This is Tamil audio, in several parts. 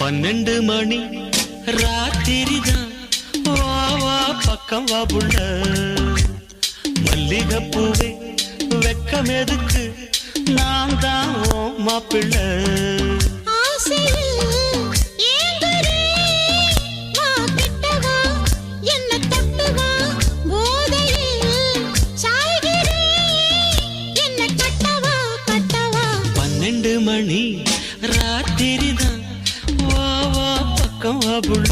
12 மணி ராத்திரிதான் வா வா பக்கம் வா புள்ள மல்லிகைப்பூவே வெக்கம் எதுக்கு நான் தான் மாப்பிள்ளை மணி ராத்திரிதான் வா வா பக்கம் வா புள்ள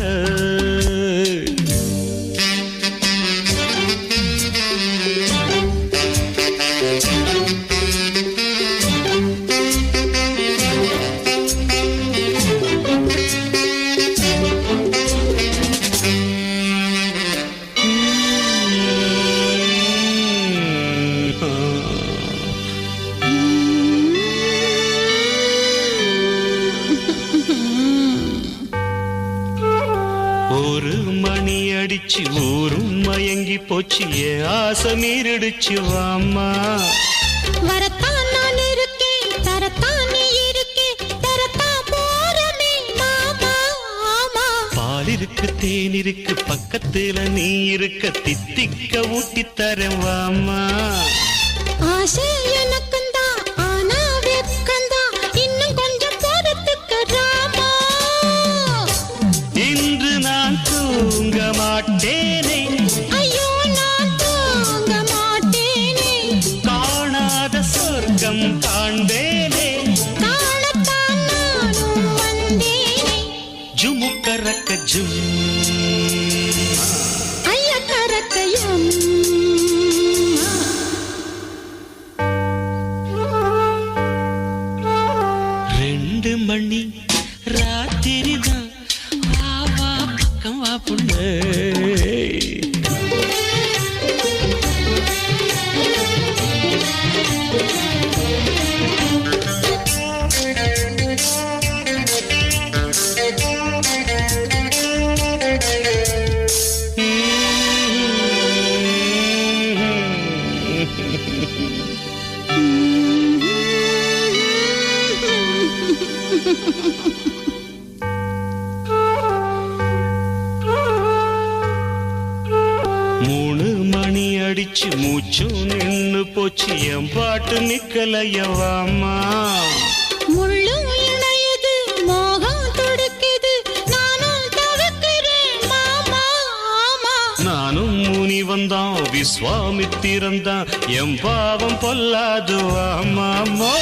ஒரு மணி அடிச்சு ஊரும் மயங்கி போச்சு என் ஆசை மீறிடுச்சு வாம்மா வரத்தான் நான் இருக்கேன் தரத்தான் நீ இருக்கே தரத்தான் போறமே மாமா ஆமா பால் இருக்கு தேன் இருக்கு பக்கத்துல நீ இருக்க தித்திக்க ஊட்டி தரேன் வாம்மா ஆசை எனக்குந்தான் ஆனா வெக்கந்தான் இன்னும் கொஞ்சம் பொறுத்துக்க ராமா இன்று நான் தூங்க மாட்டேனே ஐயோ நான் தூங்க மாட்டேனே காணாத சொர்க்கம் காண்பேனே காணத்தான் நானும் வந்தேனே ஜுமுக்கரக்க ஜும் ஐய கரக்கையம் 2 மணி ராத்திரிதான் வா வா பக்கம் வா புள்ள மூணு மணி அடிச்சு மூச்சும் நின்னு போச்சு என் பாட்டு நிக்கலையவாமா முள்ளும் இணையுது மோகம் துடுக்குது நானும் தவிக்கிறேன் மாமா ஆமா நானும் முனி வந்தான் விஸ்வாமித்திரந்தான் என் பாவம் பொல்லாது வாமாமோ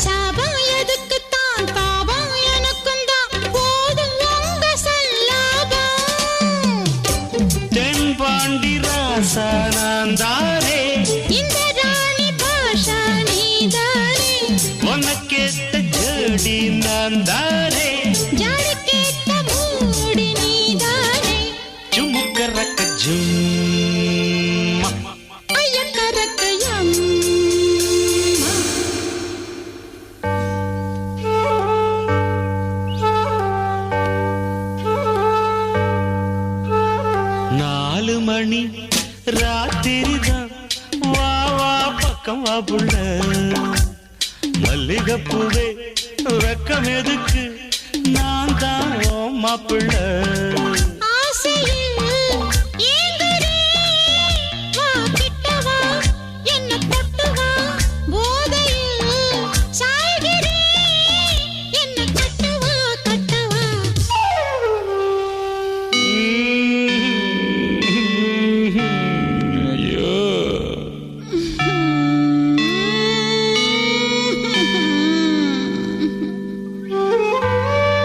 சாபம் எதுக்குத்தான் பாவம் எனக்கும் தான் போதும் உங்க சல்லாபம் தென்பாண்டி ராசா நான் தானே இந்த ராணி பாஷா நீதானே உனக்கேத்த ஜோடி நான் தானே ஜாடி கேட்ட மூடி நீதானே ஜுமுக்கரக்க ஜும் ஐய கரக்கையம் 4 மணி ராத்திரிதான் வா வா பக்கம் வா புள்ள மல்லிகைப்பூவே வெக்கம் எதுக்கு நான் தான் மாப்பிள்ளை